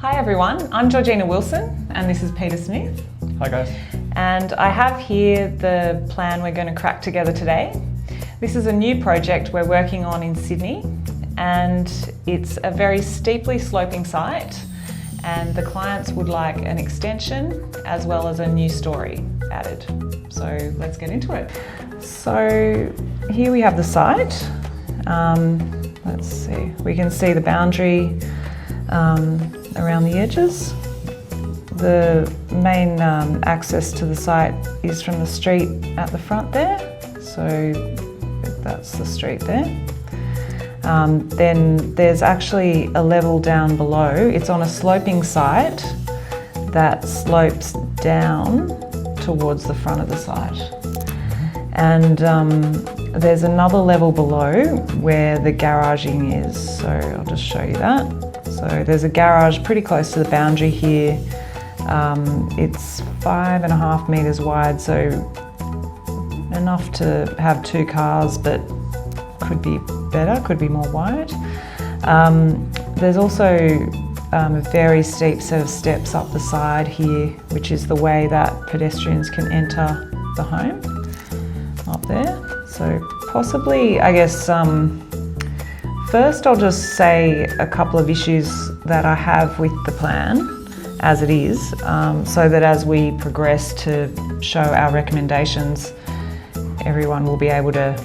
Hi everyone, I'm Georgina Wilson and this is Peter Smith. Hi guys. And I have here the plan we're going to crack together today. This is a new project we're working on in Sydney and it's a very steeply sloping site and the clients would like an extension as well as a new story added. So let's get into it. So here we have the site. Let's see, we can see the boundary around the edges. The main access to the site is from the street at the front there, so that's the street there. Then there's actually a level down below. It's on a sloping site that slopes down towards the front of the site. And there's another level below where the garaging is, so I'll just show you that. So there's a garage pretty close to the boundary here. It's 5.5 metres wide, so enough to have 2 cars, but could be better, could be more wide. There's also a very steep set of steps up the side here, which is the way that pedestrians can enter the home up there. So possibly, I guess, first I'll just say a couple of issues that I have with the plan as it is, so that as we progress to show our recommendations, everyone will be able to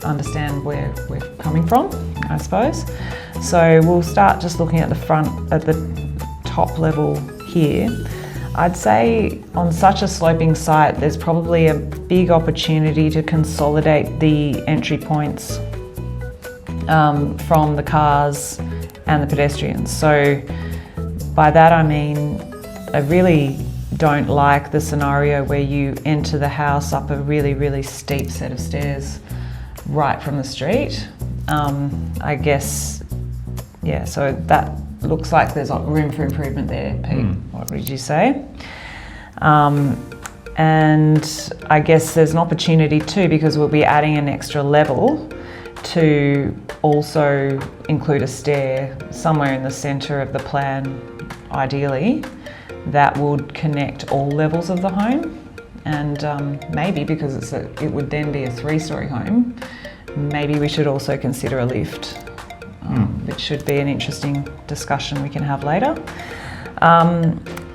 understand where we're coming from, I suppose. So we'll start just looking at the front, at the top level here. I'd say on such a sloping site, there's probably a big opportunity to consolidate the entry points from the cars and the pedestrians. So by that I mean, I really don't like the scenario where you enter the house up a really steep set of stairs right from the street. I guess, yeah, so that looks like there's room for improvement there, Pete. What would you say? And I guess there's an opportunity too, because we'll be adding an extra level, to also include a stair somewhere in the centre of the plan, ideally, that would connect all levels of the home. And maybe because it would then be a 3-storey home, maybe we should also consider a lift, which should be an interesting discussion we can have later.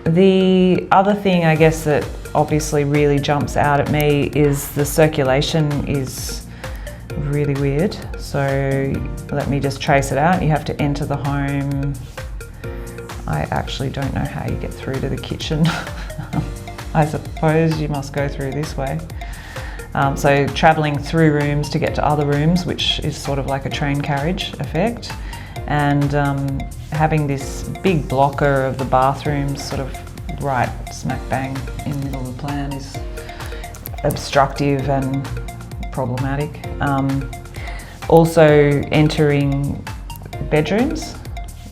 The other thing I guess that obviously really jumps out at me is the circulation is really weird. So let me just trace it out. You have to enter the home. I actually don't know how you get through to the kitchen. I suppose you must go through this way. So travelling through rooms to get to other rooms, which is sort of like a train carriage effect. And having this big blocker of the bathrooms sort of right smack bang in the middle of the plan is obstructive and problematic. Also entering bedrooms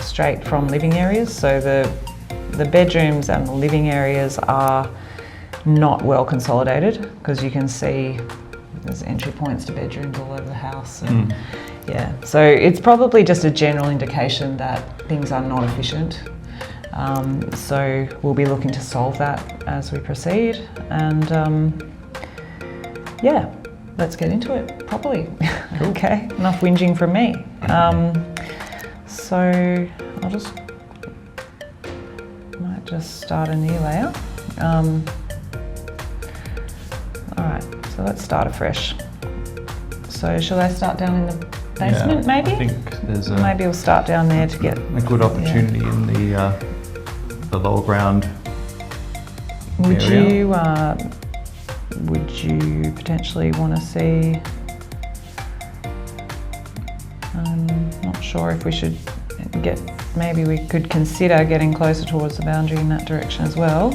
straight from living areas. So the bedrooms and the living areas are not well consolidated, because you can see there's entry points to bedrooms all over the house. And yeah, so it's probably just a general indication that things are not efficient. So we'll be looking to solve that as we proceed. And yeah, let's get into it properly. Cool. Okay, enough whinging from me. So I'll might just start a new layer. All right, so let's start afresh. So shall I start down in the basement, maybe? I think there's maybe we'll start down there to get a good opportunity in the lower ground area. Would you potentially want to see? I'm not sure if we should maybe we could consider getting closer towards the boundary in that direction as well.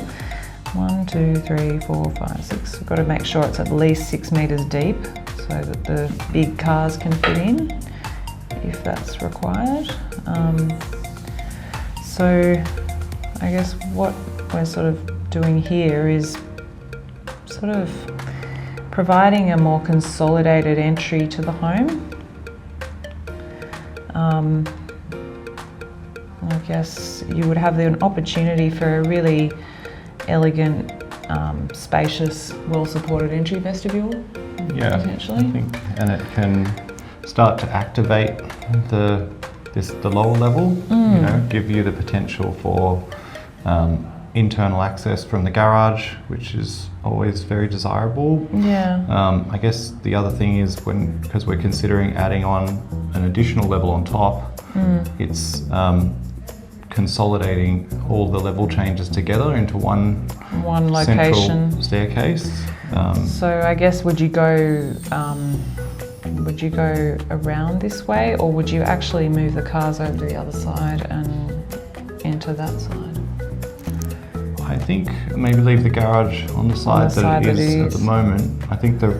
1, 2, 3, 4, 5, 6. We've got to make sure it's at least 6 metres deep so that the big cars can fit in if that's required. So I guess what we're sort of doing here is sort of providing a more consolidated entry to the home. I guess you would have an opportunity for a really elegant, spacious, well-supported entry vestibule. Yeah, potentially. I think, and it can start to activate the lower level. You know, give you the potential for internal access from the garage, which is always very desirable. Yeah. I guess the other thing is because we're considering adding on an additional level on top, it's consolidating all the level changes together into one location. central staircase. So I guess would you go around this way, or would you actually move the cars over to the other side and enter that side? I think maybe leave the garage on the side that it is at the moment. I think the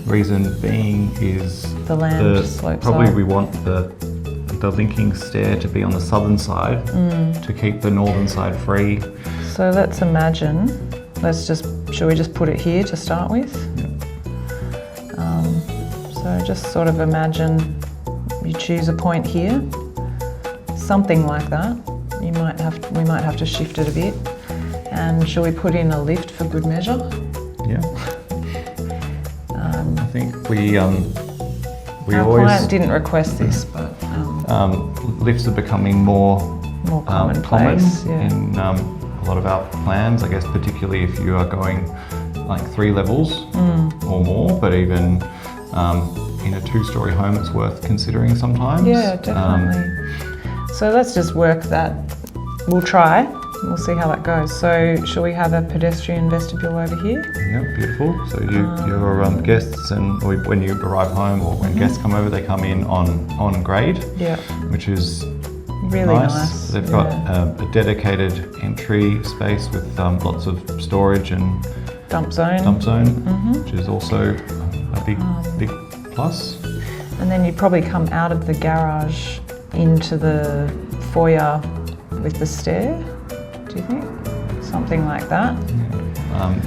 reason being is the land slope probably side. we want the linking stair to be on the southern side to keep the northern side free. So let's imagine, should we just put it here to start with? Yeah. So just sort of imagine you choose a point here, something like that. We might have to shift it a bit. And shall we put in a lift for good measure? Yeah. I think we our always client didn't request this, but lifts are becoming more commonplace in a lot of our plans. I guess particularly if you are going like 3 levels or more, but even in a 2-story home, it's worth considering sometimes. Yeah, definitely. So let's just work that. We'll try. We'll see how that goes. So shall we have a pedestrian vestibule over here? Yeah, beautiful. So your guests, or when you arrive home, or when guests come over, they come in on grade, which is really nice. They've got a dedicated entry space with lots of storage and dump zone, which is also a big plus. And then you'd probably come out of the garage into the foyer with the stair. Do you think? Something like that?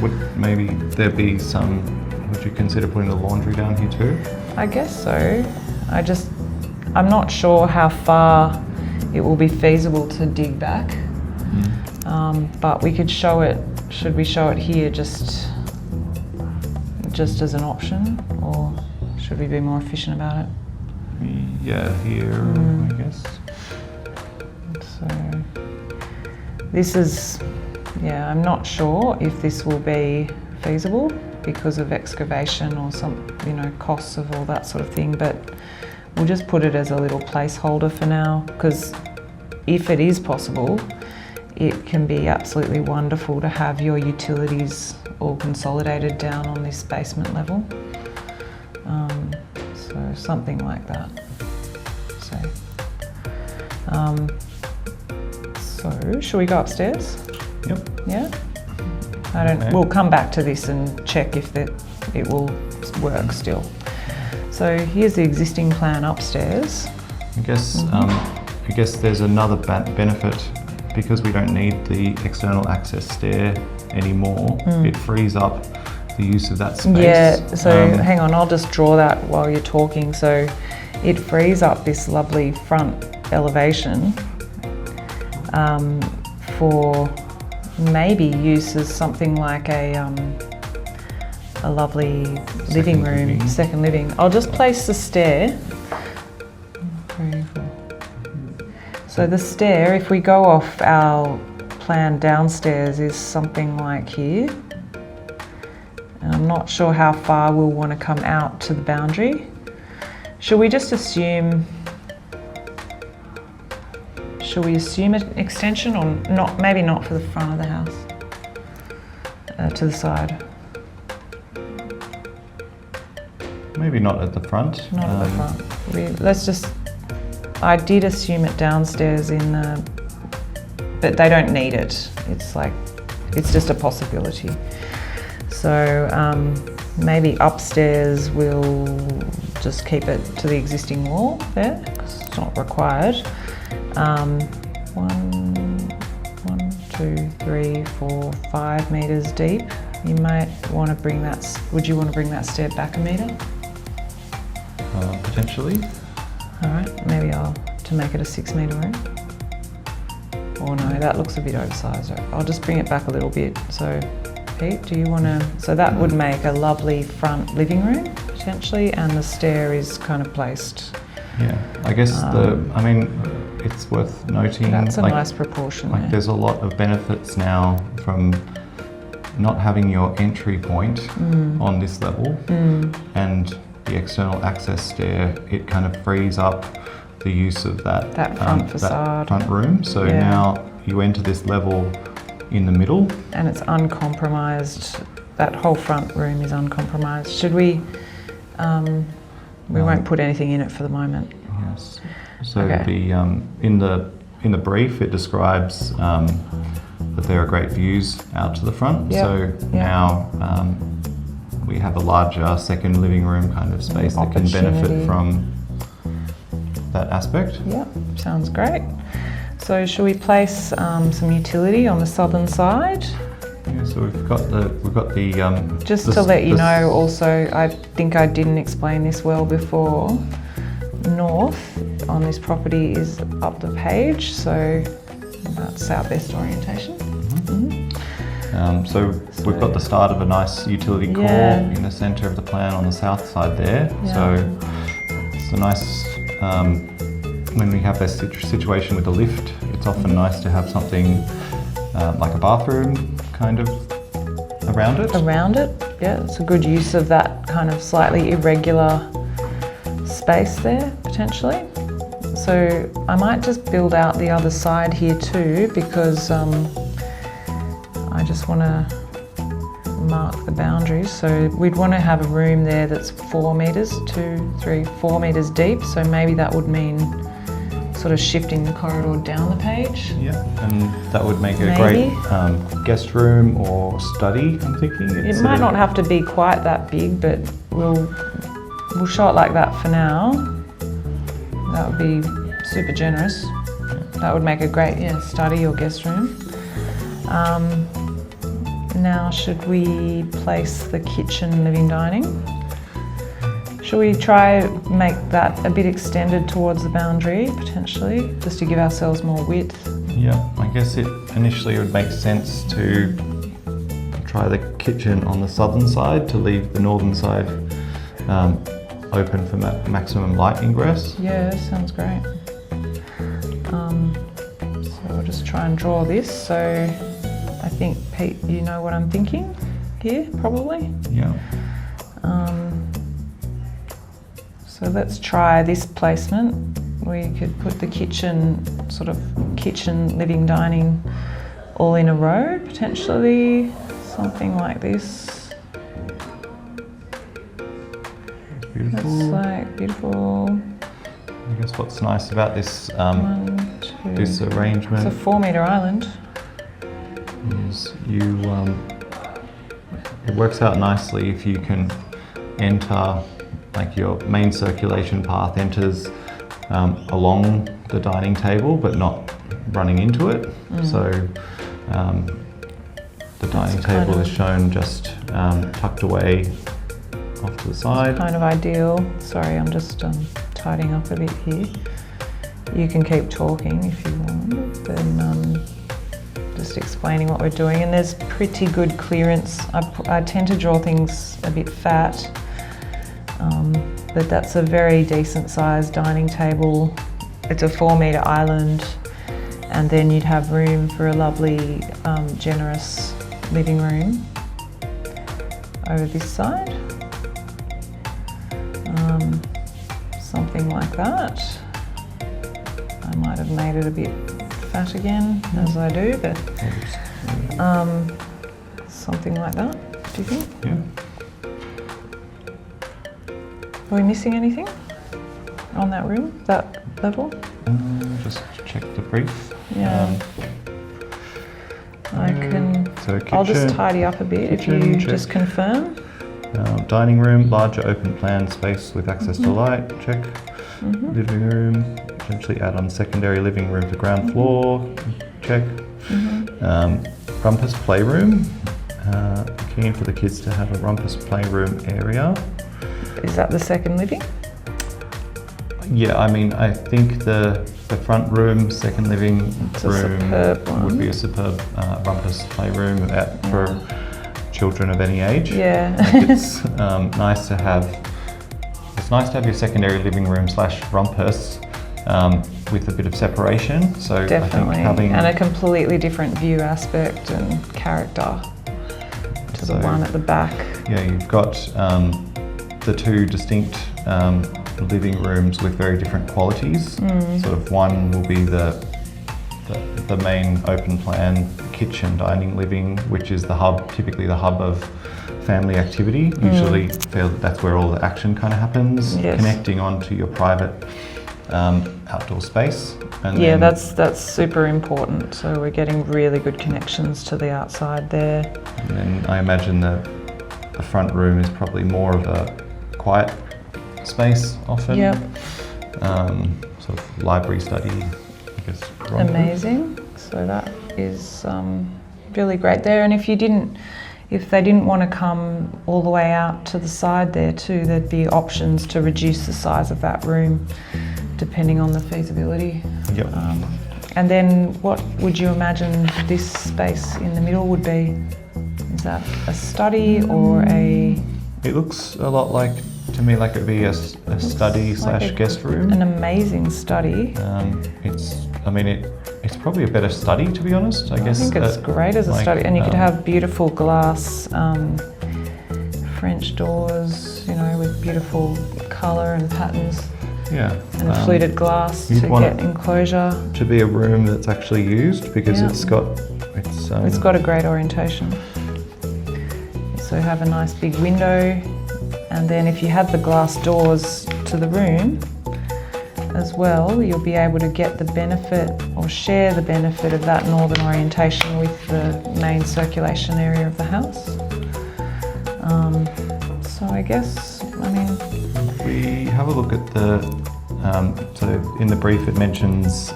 Would maybe there be would you consider putting the laundry down here too? I guess so. I'm not sure how far it will be feasible to dig back, but we could show it, should we show it here just as an option, or should we be more efficient about it? Yeah, here, I guess. So this is, I'm not sure if this will be feasible because of excavation or costs of all that sort of thing, but we'll just put it as a little placeholder for now, because if it is possible, it can be absolutely wonderful to have your utilities all consolidated down on this basement level. So something like that. So shall we go upstairs? Yep. Yeah? Okay. We'll come back to this and check if it will work still. So here's the existing plan upstairs. I guess there's another benefit because we don't need the external access stair anymore. It frees up the use of that space. Yeah, so hang on, I'll just draw that while you're talking. So it frees up this lovely front elevation for maybe use as something like a lovely living room, second living. I'll just place the stair. 3, 4. So the stair, if we go off our plan downstairs, is something like here. And I'm not sure how far we'll want to come out to the boundary. Should we just assume, an extension, or not? Maybe not for the front of the house, to the side. Maybe not at the front. Not at the front. I did assume it downstairs but they don't need it. It's just a possibility. So maybe upstairs we'll just keep it to the existing wall there, because it's not required. 1, 2, 3, 4, 5 metres deep. You might want to bring that. Would you want to bring that stair back a metre? Potentially. All right, maybe to make it a 6 metre room. Oh no, that looks a bit oversized. I'll just bring it back a little bit. So Pete, do you want to, so that would make a lovely front living room potentially, and the stair is kind of placed. Yeah, I guess it's worth noting. That's a nice proportion. Like there's a lot of benefits now from not having your entry point on this level and the external access stair. It kind of frees up the use of that front facade, that front room. So now you enter this level in the middle, and it's uncompromised. That whole front room is uncompromised. Should we? We won't put anything in it for the moment. Yes. So in the brief, it describes that there are great views out to the front. Yep. So now we have a larger second living room kind of space that can benefit from that aspect. Yep, sounds great. So shall we place some utility on the southern side? Yeah, so we've got the just to let you know also, I think I didn't explain this well before. North on this property is up the page, so that's our best orientation. So we've got the start of a nice utility core in the centre of the plan on the south side there. Yeah. So it's a nice, when we have this situation with the lift, it's often nice to have something like a bathroom kind of around it. Around it, yeah, it's a good use of that kind of slightly irregular space there, potentially. So I might just build out the other side here too, because I just want to mark the boundaries. So we'd want to have a room there that's 4 metres, 4 metres deep. So maybe that would mean sort of shifting the corridor down the page. Yeah, and that would make a great guest room or study, I'm thinking. It might not have to be quite that big, but we'll show it like that for now. That would be super generous. That would make a great study or guest room. Now should we place the kitchen, living, dining? Should we try make that a bit extended towards the boundary, potentially, just to give ourselves more width? Yeah, I guess initially it would make sense to try the kitchen on the southern side to leave the northern side open for maximum light ingress. Yeah, sounds great. So I'll just try and draw this. So I think, Pete, you know what I'm thinking here, probably? Yeah. So let's try this placement. We could put the kitchen, living, dining all in a row, potentially, something like this. Beautiful. That's like beautiful. I guess what's nice about this this arrangement, it's a 4 metre island, is it works out nicely if you can enter, like your main circulation path enters along the dining table but not running into it. So the dining table is shown just tucked away off to the side. Kind of ideal. Sorry, I'm just tidying up a bit here. You can keep talking if you want, then just explaining what we're doing. And there's pretty good clearance. I tend to draw things a bit fat, but that's a very decent sized dining table. It's a 4 metre island, and then you'd have room for a lovely, generous living room over this side. Something like that. I might have made it a bit fat again, as I do, but something like that, do you think? Yeah. Are we missing anything on that room, that level? Just check the brief. Yeah. I'll just tidy up a bit if you just confirm. Dining room, larger open plan space with access to light, check. Living room, potentially add on secondary living room to ground floor, check. Rumpus playroom, keen for the kids to have a rumpus playroom area. Is that the second living? Yeah, I mean, I think the front room, second living room would be a superb rumpus playroom for children of any age. Yeah. It's nice to have. It's nice to have your secondary living room / rumpus with a bit of separation. So Definitely, I think having and a completely different view aspect and character to the one at the back. Yeah, you've got the two distinct living rooms with very different qualities. Sort of one will be the main open plan kitchen, dining, living, which is the hub, typically the hub of family activity. Usually that's where all the action kind of happens, connecting onto your private outdoor space. And yeah, that's super important. So we're getting really good connections to the outside there. And then I imagine the front room is probably more of a quiet space often. Yep. Sort of library, study, I guess. Amazing. So that is really great there. And if they didn't want to come all the way out to the side there too, there'd be options to reduce the size of that room depending on the feasibility. Yep. And then what would you imagine this space in the middle would be? Is that a study or a... It looks a lot like, to me, like it'd be a study / guest room. An amazing study. It's probably a better study, to be honest. I guess. I think it's great as a study, and you could have beautiful glass French doors, with beautiful colour and patterns. Yeah. And fluted glass to get enclosure. To be a room that's actually used because it's got a great orientation. So have a nice big window, and then if you have the glass doors to the room as well, you'll be able to get the benefit or share the benefit of that northern orientation with the main circulation area of the house. So I guess, If we have a look at so in the brief it mentions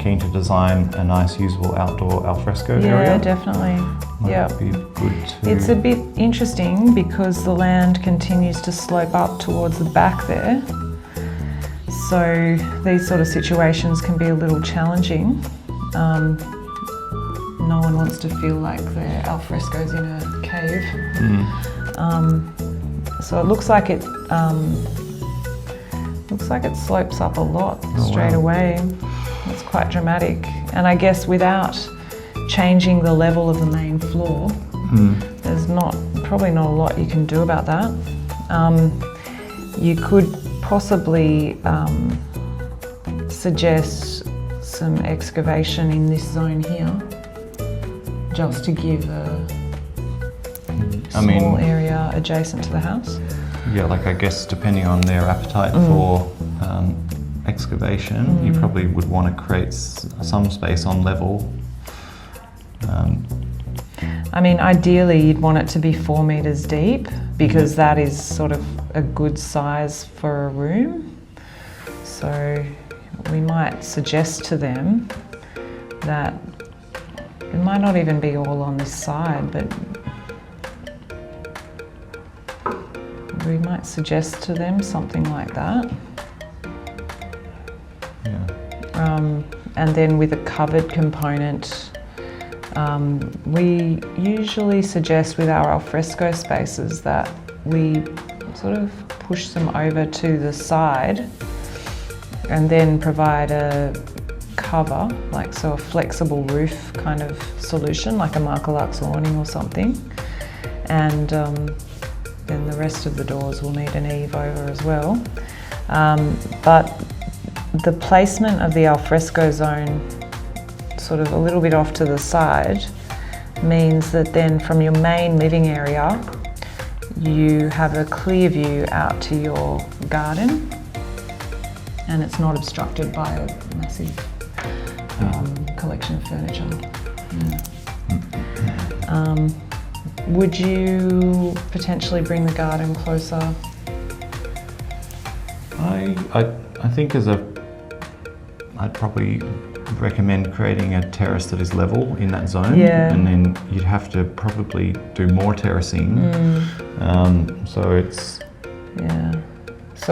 keen to design a nice usable outdoor alfresco area. Yeah, definitely. Might be good to... It's a bit interesting because the land continues to slope up towards the back there. So these sort of situations can be a little challenging. No one wants to feel like they're alfrescos in a cave. So it looks like it slopes up a lot straight away. It's quite dramatic. And I guess without changing the level of the main floor, there's probably not a lot you can do about that. You could possibly suggest some excavation in this zone here, just to give a small area adjacent to the house. Yeah, I guess depending on their appetite for excavation, you probably would want to create some space on level. Ideally you'd want it to be 4 metres deep because that is sort of a good size for a room. So we might suggest to them that it might not even be all on this side, but we might suggest to them something like that. And then with a covered component, we usually suggest with our alfresco spaces that we sort of push them over to the side and then provide a cover, a flexible roof kind of solution, like a Marcolux awning or something. And then the rest of the doors will need an eave over as well. But the placement of the alfresco zone sort of a little bit off to the side means that then from your main living area you have a clear view out to your garden and it's not obstructed by a massive collection of furniture. Would you potentially bring the garden closer? I think I'd probably recommend creating a terrace that is level in that zone, and then you'd have to probably do more terracing. So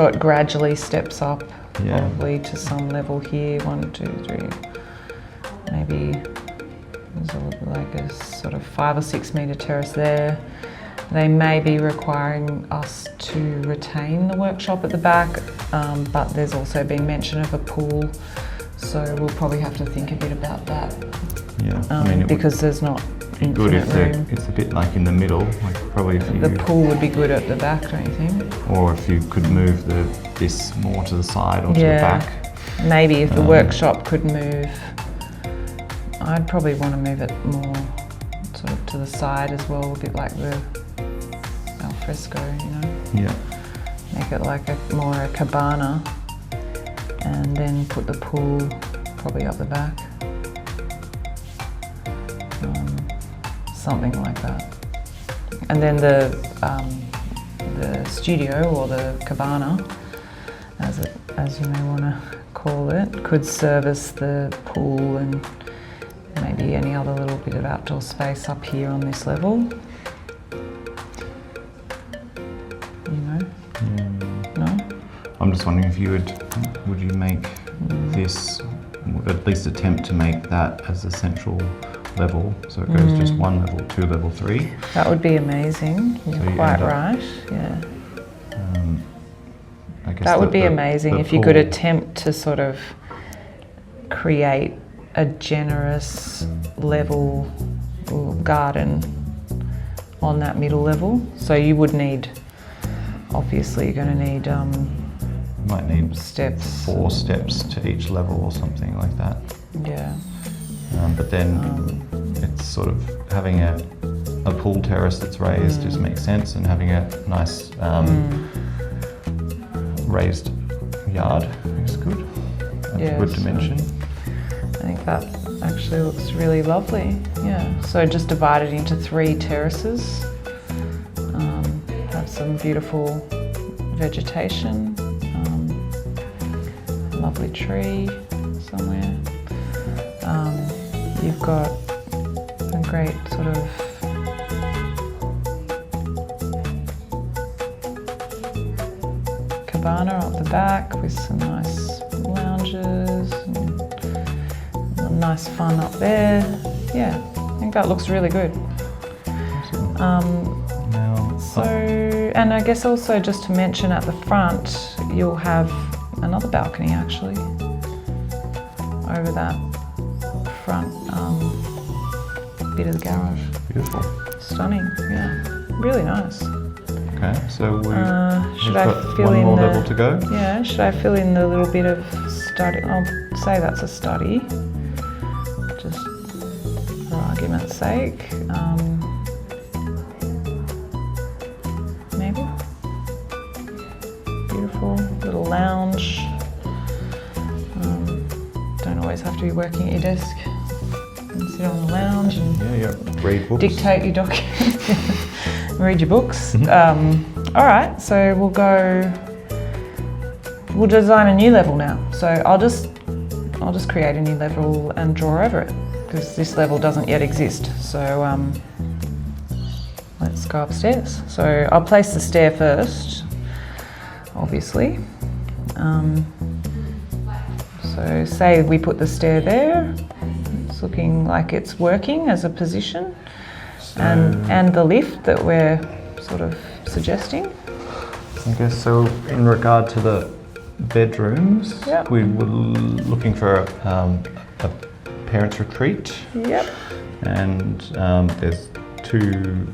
it gradually steps up Yeah. probably to some level here. 1, 2, 3. Maybe there's like a sort of 5 or 6 metre terrace there. They may be requiring us to retain the workshop at the back, but there's also been mention of a pool, so we'll probably have to think a bit about that. Yeah, I mean, because there's not be good if room. it's a bit like in the middle, like probably if you... The pool would be good at the back, don't you think? Or if you could move this more to the side or to the back. Maybe if the workshop could move, I'd probably want to move it more sort of to the side as well, a bit like the al fresco, you know? Yeah. Make it like more a cabana, and then put the pool probably up the back. Something like that. And then the studio, or the cabana, as you may want to call it, could service the pool and maybe any other little bit of outdoor space up here on this level. You know? No? I'm just wondering if you would you make this, at least attempt to make that as a central level, so it goes just 1 level, 2 level 3. That would be amazing. You're you quite end up- right. Yeah. I guess That would be amazing the if you could pool- attempt to sort of create a generous level garden on that middle level. So you would need, obviously you're going to need You might need steps. 4 steps to each level or something like that. Yeah. But then it's sort of having a pool terrace that's raised just makes sense, and having a nice raised yard is good. That's a good dimension. I think that actually looks really lovely. Yeah. So just divide it into 3 terraces. Have some beautiful vegetation. Lovely tree somewhere. You've got a great sort of cabana up the back with some nice lounges and nice fun up there. Yeah, I think that looks really good. And I guess also just to mention at the front, you'll have another balcony actually over that front bit of the garage. Beautiful. Stunning, yeah. Really nice. Okay, so should we've I got fill one in more the, level to go. Yeah, should I fill in the little bit of study? I'll say that's a study, just for argument's sake. Maybe. Beautiful little lounge. Don't always have to be working at your desk. You can sit on the lounge and read books. dictate your documents, read your books. All right, so we'll design a new level now. So I'll just create a new level and draw over it, because this level doesn't yet exist. So let's go upstairs. So I'll place the stair first, obviously. So say we put the stair there. It's looking like it's working as a position, and the lift that we're sort of suggesting. I guess so. In regard to the bedrooms, we were looking for a parents' retreat. Yep. And there's two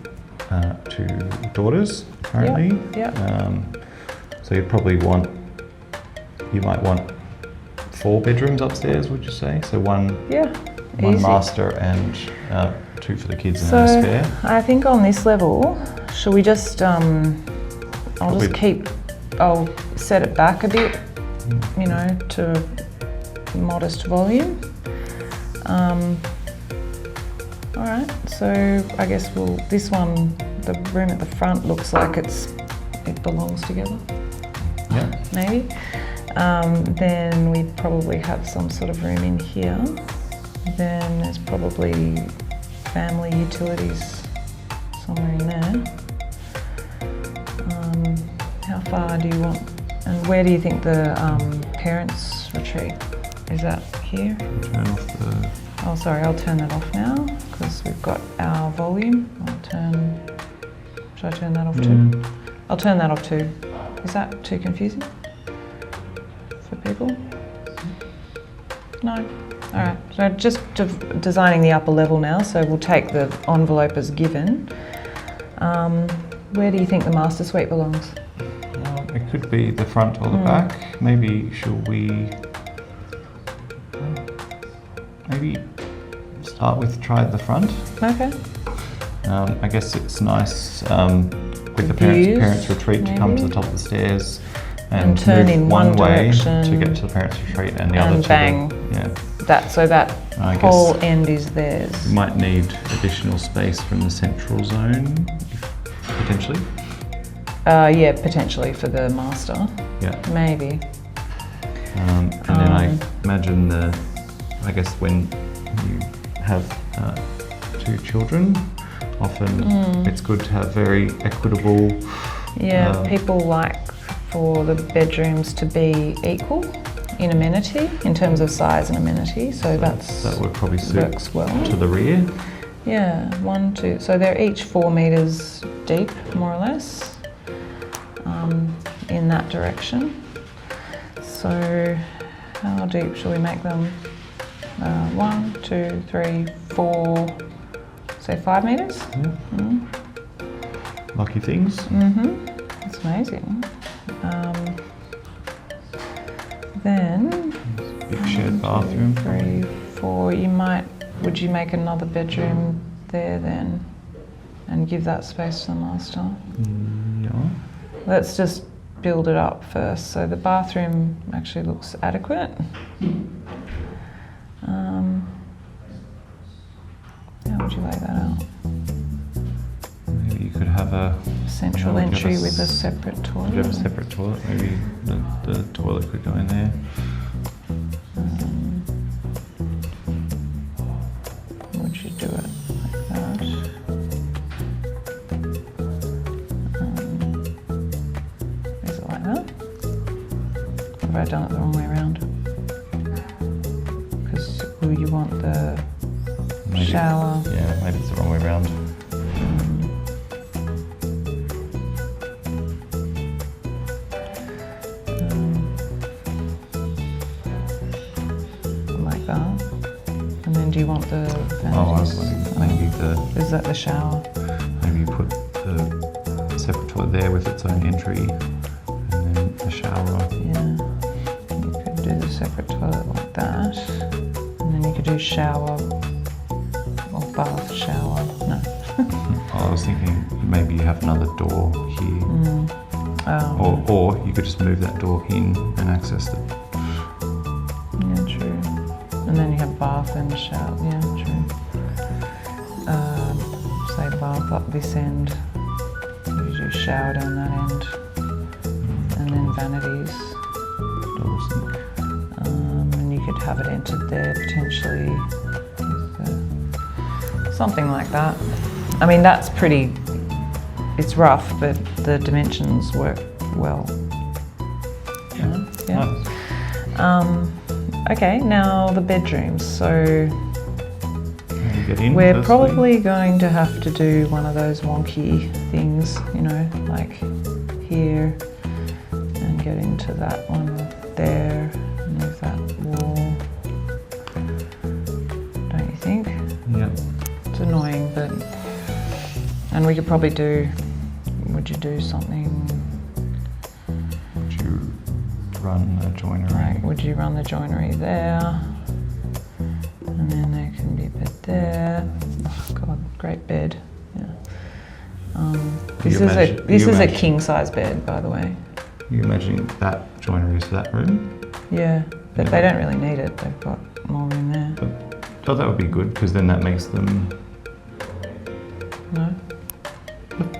daughters currently. Yep. So you might want 4 bedrooms upstairs, would you say? So one easy. master and 2 for the kids and then a spare. I think on this level, shall we just, I'll set it back a bit, you know, to modest volume. All right, so I guess this one, the room at the front looks like it belongs together. Yeah. Maybe. Then we probably have some sort of room in here. Then there's probably family utilities somewhere in there. How far do you want And where do you think the parents retreat? Is that here? Turn off the... Oh, sorry, I'll turn that off now because we've got our volume. Should I turn that off too? I'll turn that off too. Is that too confusing for people? No? Alright, so just designing the upper level now, so we'll take the envelope as given. Where do you think the master suite belongs? It could be the front or the back. Maybe should we start with try the front? Okay. I guess it's nice with the parents retreat to come to the top of the stairs and turn move in one way direction to get to the parents retreat and the other to bang. That I whole guess end is theirs. You might need additional space from the central zone, potentially. Yeah, potentially for the master. Yeah. Maybe. And then I imagine I guess when you have 2 children, often it's good to have very equitable... Yeah, people like for the bedrooms to be equal in amenity, in terms of size and amenity, so that would probably suit works well. To the rear. Yeah, 1, 2, so they're each 4 metres deep, more or less, in that direction. So how deep shall we make them? 1, 2, 3, 4, say 5 metres? Yeah. Lucky things. That's amazing. Then big shared bathroom. 3, 4. Would you make another bedroom there then, and give that space to the master? Yeah. Let's just build it up first. So the bathroom actually looks adequate. How would you lay that out? Maybe you could have a central entry with a separate toilet. You have a separate toilet. Maybe the toilet could go in there. Would you do it like that? Is it like that? Or have I done it the wrong way around? Because you want the shower. Yeah, maybe it's the wrong way around. Like that. And then do you want the vanities? Maybe Is that the shower? Maybe you put the separate toilet there with its own entry and then a shower. Yeah. You could do the separate toilet like that. And then you could do shower or bath shower. No. I was thinking maybe you have another door here. Or you could just move that door in and access it. Yeah, true. And then you have bath and shower. Yeah, true. Say bath up this end. You do shower down that end. And then vanities. Door sink. And you could have it entered there potentially. Something like that. I mean, that's pretty, it's rough, but the dimensions work well. Yeah. Nice. Okay, now the bedrooms. So we're probably going to have to do one of those wonky things, you know, like here, and get into that one there, and move that wall. Don't you think? Yeah. It's annoying, but... And we could probably do... Would you do something... Would you run a joinery? Right, would you run the joinery there? And then there can be a bed there. Oh God, great bed. Yeah. This is a king size bed, by the way. You imagining that joinery is for that room? Yeah, but they don't really need it. They've got more room there. So that would be good, because then that makes them... No?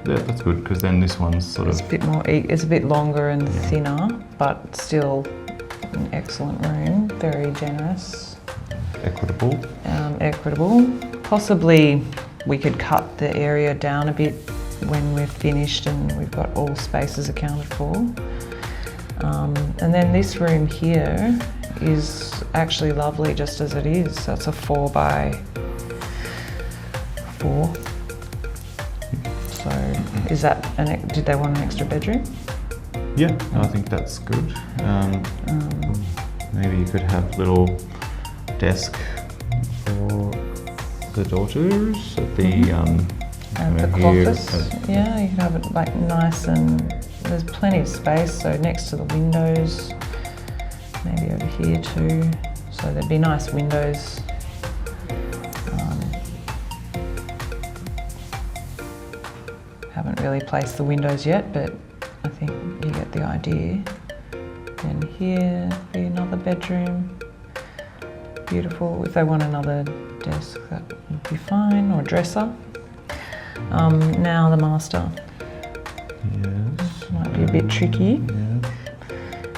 Yeah, that's good, because then this one's sort It's a bit more, it's a bit longer and thinner, but still an excellent room, very generous. Equitable. Equitable. Possibly we could cut the area down a bit when we're finished and we've got all spaces accounted for. And then this room here is actually lovely just as it is. So it's a 4 by 4. So is that did they want an extra bedroom? Yeah, I think that's good. Maybe you could have little desk for the daughters at the And the office. Yeah, you can have it like nice, and there's plenty of space. So next to the windows, maybe over here too. So there'd be nice windows. Haven't really placed the windows yet, but I think you get the idea. Then here be another bedroom. Beautiful. If they want another desk, that would be fine, or dresser. Now the master. Yes. Might be a bit tricky. Yeah.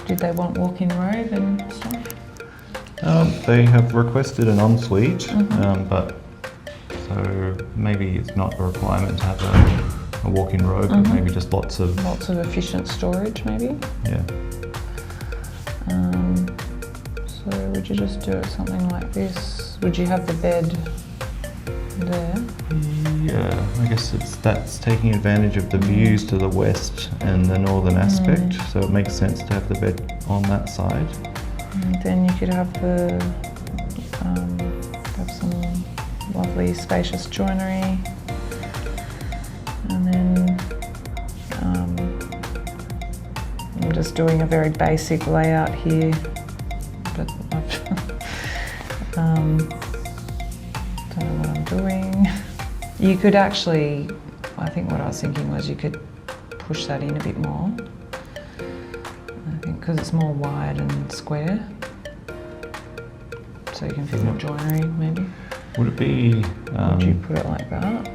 Did they want walk-in robe and stuff? They have requested an ensuite, but so maybe it's not a requirement to have a walk-in robe, but maybe just lots of Efficient storage, maybe. Yeah. So would you just do it something like this? Would you have the bed there? Yeah, I guess that's taking advantage of the views to the west and the northern aspect, so it makes sense to have the bed on that side. And then you could have have some lovely spacious joinery, and then I'm just doing a very basic layout here, but I've don't know what I'm doing. You could actually, I think what I was thinking was you could push that in a bit more. I think because it's more wide and square, so you can fit more joinery maybe. Would it be? Would you put it like that?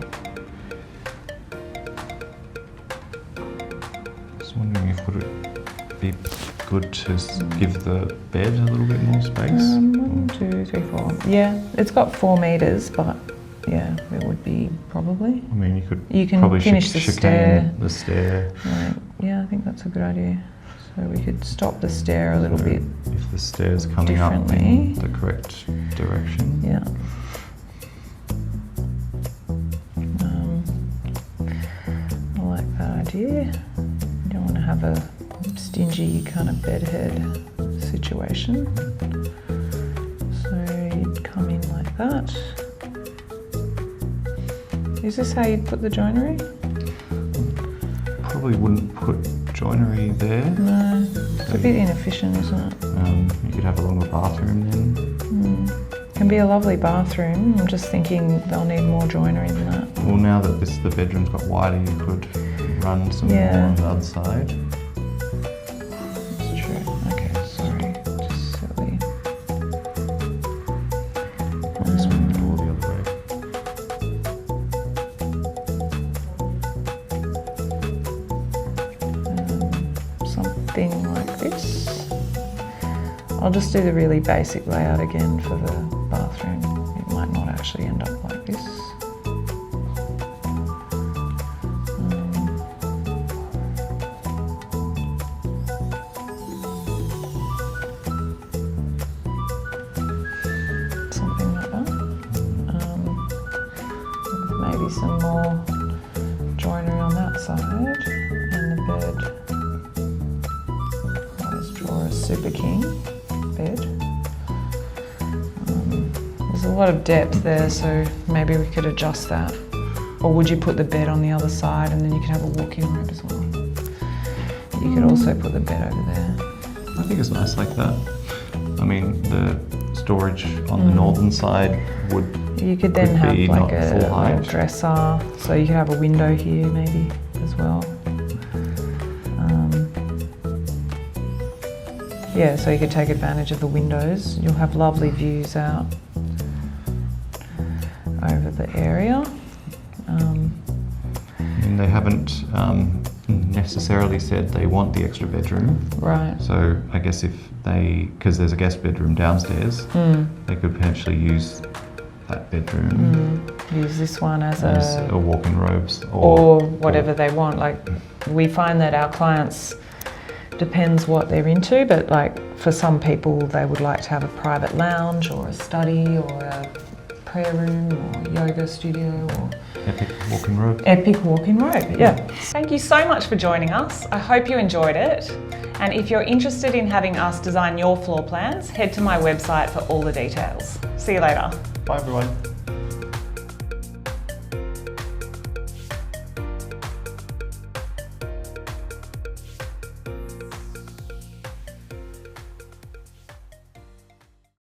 Just wondering if would it be good to give the bed a little bit more space? 1, 2, 3, 4. Yeah, it's got 4 meters, but yeah, it would be probably. I mean, You can probably finish the stair. The stair. Right. Yeah, I think that's a good idea. So we could stop the stair a little bit. If the stair's coming up in the correct direction. Yeah. I like that idea. You don't want to have a stingy kind of bedhead situation. So you'd come in like that. Is this how you'd put the joinery? Probably wouldn't put joinery there. No, it's a bit inefficient, isn't it? You could have a longer bathroom then. Can be a lovely bathroom. I'm just thinking they'll need more joinery than that. Well, now that the bedroom's got wider, you could run some more on the other side. That's true. Okay, sorry, just silly. I'll just swing the door the other way. Something like this. I'll just do the really basic layout again for the bathroom. It might not actually end up like this. Something like that. Maybe some more joinery on that side, and the bed. Let's draw a Super King bed. There's a lot of depth there, so maybe we could adjust that. Or would you put the bed on the other side and then you could have a walk-in room as well? You could also put the bed over there. I think it's nice like that. I mean, the storage on the northern side You could then have be like not a full little height. dresser, so you could have a window here maybe as well. Yeah, so you could take advantage of the windows. You'll have lovely views out over the area. And they haven't necessarily said they want the extra bedroom. Right. So I guess if because there's a guest bedroom downstairs, they could potentially use that bedroom Use this one as a walk-in robes or whatever they want. Like we find that our clients depends what they're into, but like for some people they would like to have a private lounge or a study or a prayer room or yoga studio or epic walk-in robe. Epic walk-in robe, yeah. Thank you so much for joining us. I hope you enjoyed it. And if you're interested in having us design your floor plans, head to my website for all the details. See you later. Bye everyone.